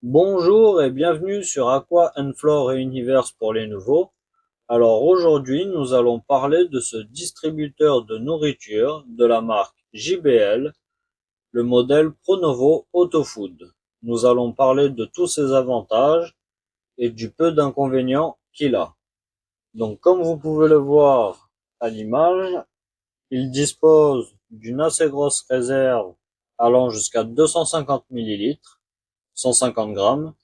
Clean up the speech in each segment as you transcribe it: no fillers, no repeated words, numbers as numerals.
Bonjour et bienvenue sur Aqua and Flore et Universe pour les nouveaux. Alors aujourd'hui, nous allons parler de ce distributeur de nourriture de la marque JBL, le modèle Pronovo Autofood. Nous allons parler de tous ses avantages et du peu d'inconvénients qu'il a. Donc comme vous pouvez le voir à l'image, il dispose d'une assez grosse réserve allant jusqu'à 250 millilitres, 150 grammes.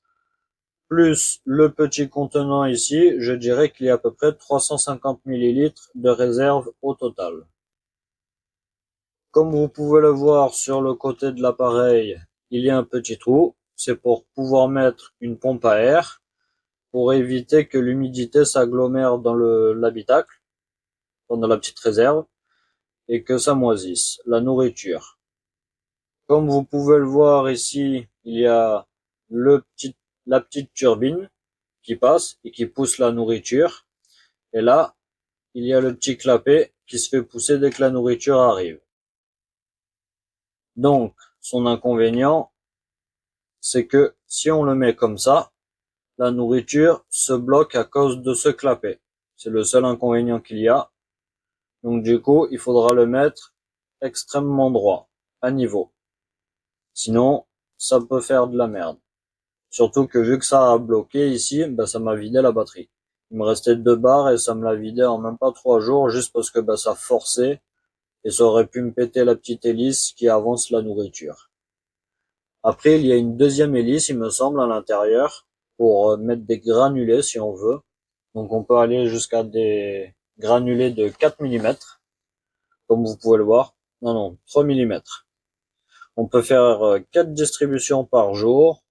Plus le petit contenant ici, je dirais qu'il y a à peu près 350 millilitres de réserve au total. Comme vous pouvez le voir sur le côté de l'appareil, il y a un petit trou. C'est pour pouvoir mettre une pompe à air pour éviter que l'humidité s'agglomère dans l'habitacle, dans la petite réserve, et que ça moisisse la nourriture. Comme vous pouvez le voir ici, il y a la petite turbine qui passe et qui pousse la nourriture. Et là, il y a le petit clapet qui se fait pousser dès que la nourriture arrive. Donc, son inconvénient, c'est que si on le met comme ça, la nourriture se bloque à cause de ce clapet. C'est le seul inconvénient qu'il y a. Donc du coup, il faudra le mettre extrêmement droit, à niveau. Sinon, ça peut faire de la merde. Surtout que vu que ça a bloqué ici, ben ça m'a vidé la batterie. Il me restait 2 barres et ça me l'a vidé en même pas 3 jours juste parce que ça forçait et ça aurait pu me péter la petite hélice qui avance la nourriture. Après, il y a une deuxième hélice, il me semble, à l'intérieur pour mettre des granulés si on veut. Donc on peut aller jusqu'à des granulés de 4 millimètres, comme vous pouvez le voir. Non, non, 3 millimètres. On peut faire 4 distributions par jour.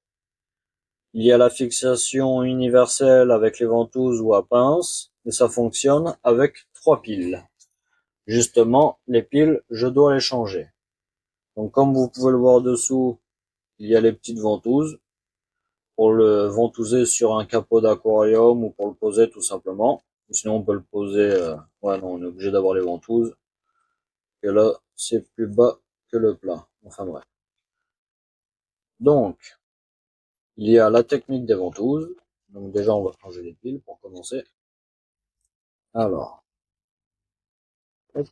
Il y a la fixation universelle avec les ventouses ou à pince, et ça fonctionne avec 3 piles. Justement, les piles, je dois les changer. Donc comme vous pouvez le voir dessous, il y a les petites ventouses pour le ventouser sur un capot d'aquarium ou pour le poser tout simplement. Sinon on peut le poser, ouais non, on est obligé d'avoir les ventouses. Et là, c'est plus bas que le plat. Enfin bref. Donc, il y a la technique des ventouses. Donc déjà, on va changer les piles pour commencer. Alors, hop,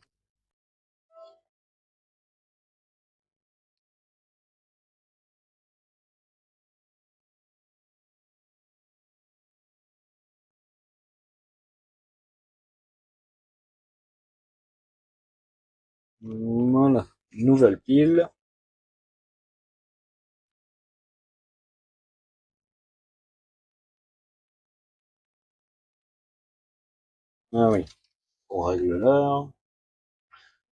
voilà, nouvelle pile. Ah oui, on règle l'heure.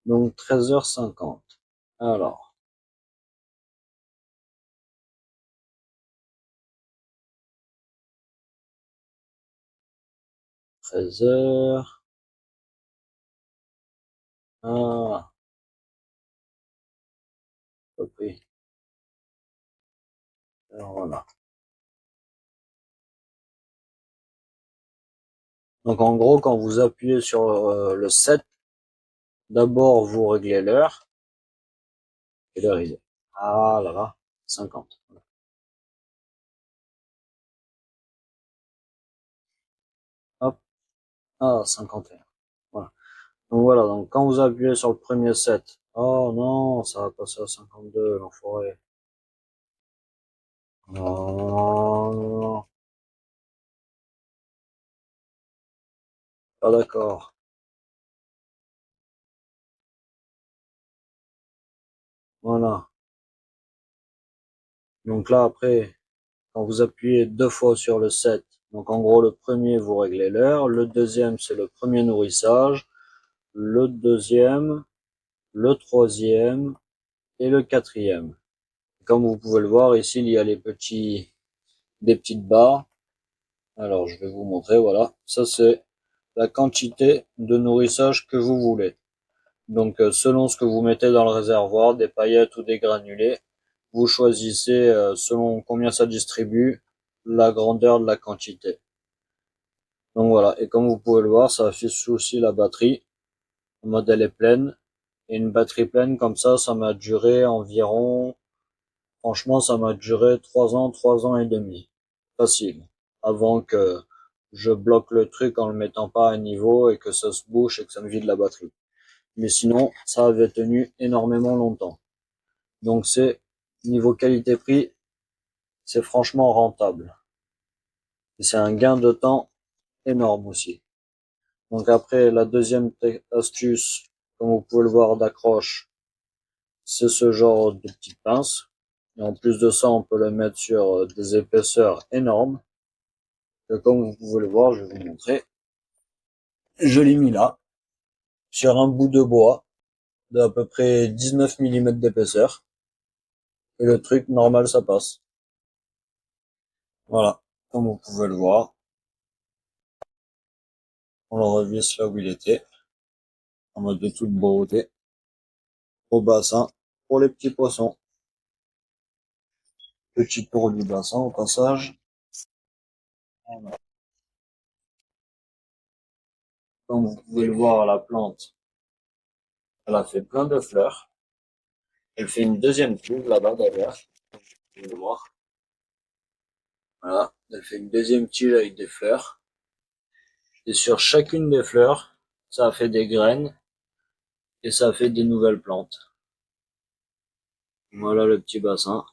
Donc 13h50. Alors, 13h. Ah, ok. Alors voilà. Donc en gros, quand vous appuyez sur le 7, d'abord vous réglez l'heure, et l'heure il est. Ah là là, 50. Hop, ah 51. Voilà. Donc voilà, donc quand vous appuyez sur le premier 7, oh non, ça va passer à 52, l'enfoiré. Oh, pas d'accord. Voilà. Donc là après, quand vous appuyez 2 fois sur le 7, donc en gros le premier vous réglez l'heure, le deuxième c'est le premier nourrissage, le deuxième, le troisième et le quatrième. Comme vous pouvez le voir ici, il y a des petites barres. Alors je vais vous montrer, voilà. Ça c'est la quantité de nourrissage que vous voulez. Donc selon ce que vous mettez dans le réservoir, des paillettes ou des granulés, vous choisissez selon combien ça distribue, la grandeur de la quantité. Donc voilà, et comme vous pouvez le voir, ça affiche aussi la batterie. Le modèle est pleine. Et une batterie pleine comme ça m'a duré environ Franchement, ça m'a duré 3 ans et demi. Facile. Avant que je bloque le truc en le mettant pas à niveau et que ça se bouche et que ça me vide la batterie. Mais sinon, ça avait tenu énormément longtemps. Donc niveau qualité-prix, c'est franchement rentable. Et c'est un gain de temps énorme aussi. Donc après, la deuxième astuce, comme vous pouvez le voir d'accroche, c'est ce genre de petite pince. Et en plus de ça, on peut le mettre sur des épaisseurs énormes. Et comme vous pouvez le voir, je vais vous montrer. Je l'ai mis là, sur un bout de bois d'à peu près 19 mm d'épaisseur. Et le truc normal, ça passe. Voilà, comme vous pouvez le voir. On le revisse là où il était, en mode de toute beauté, au bassin, pour les petits poissons. Petit tour du bassin au passage. Voilà. Comme vous pouvez le voir, la plante, elle a fait plein de fleurs. Elle fait une deuxième cuve là-bas d'ailleurs. Vous pouvez le voir. Voilà, elle fait une deuxième tige avec des fleurs. Et sur chacune des fleurs, ça a fait des graines et ça a fait des nouvelles plantes. Voilà le petit bassin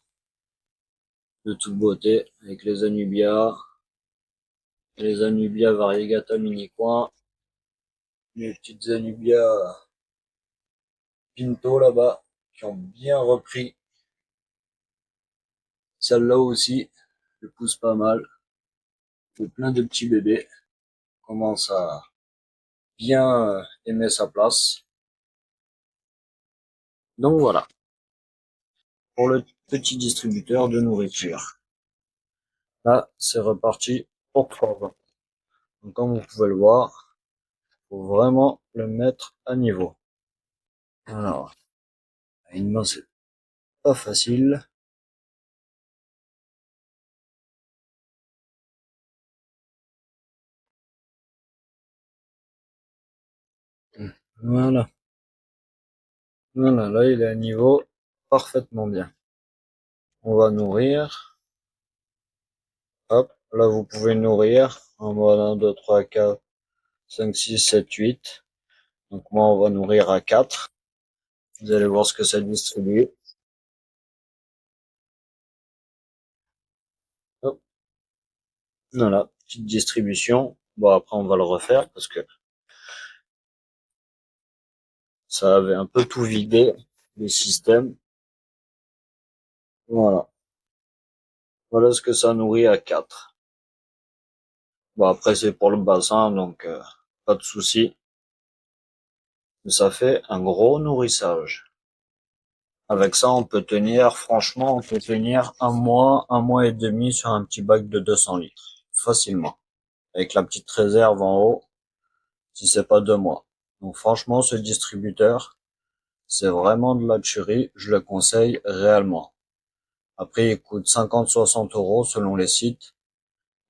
de toute beauté avec les Anubias variegata mini-coin, les petites Anubias Pinto là-bas qui ont bien repris. Celle-là aussi, elle pousse pas mal. Il y a plein de petits bébés. Commence à bien aimer sa place. Donc voilà, pour le petit distributeur de nourriture. Là, c'est reparti pour 3 ans. Donc comme vous pouvez le voir, faut vraiment le mettre à niveau. Alors, une main c'est pas facile. Voilà. Voilà, là il est à niveau parfaitement bien. On va nourrir. Hop, là vous pouvez nourrir en mode 1, 2, 3, 4, 5, 6, 7, 8. Donc moi on va nourrir à 4. Vous allez voir ce que ça distribue. Hop, voilà, petite distribution. Bon après on va le refaire parce que ça avait un peu tout vidé, le système. Voilà. Voilà ce que ça nourrit à 4. Bon après c'est pour le bassin donc pas de souci. Mais ça fait un gros nourrissage. Avec ça on peut tenir, franchement on peut tenir un mois et demi sur un petit bac de 200 litres. Facilement. Avec la petite réserve en haut, si c'est pas 2 mois. Donc franchement ce distributeur, c'est vraiment de la tuerie, je le conseille réellement. Après il coûte 50-60 € selon les sites.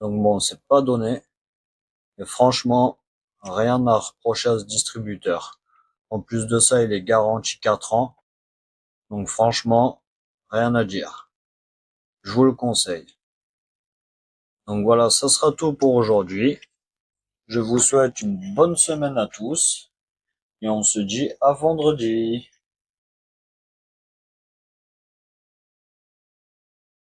Donc bon, c'est pas donné. Mais franchement, rien à reprocher à ce distributeur. En plus de ça, il est garanti 4 ans. Donc franchement, rien à dire. Je vous le conseille. Donc voilà, ça sera tout pour aujourd'hui. Je vous souhaite une bonne semaine à tous. Et on se dit à vendredi.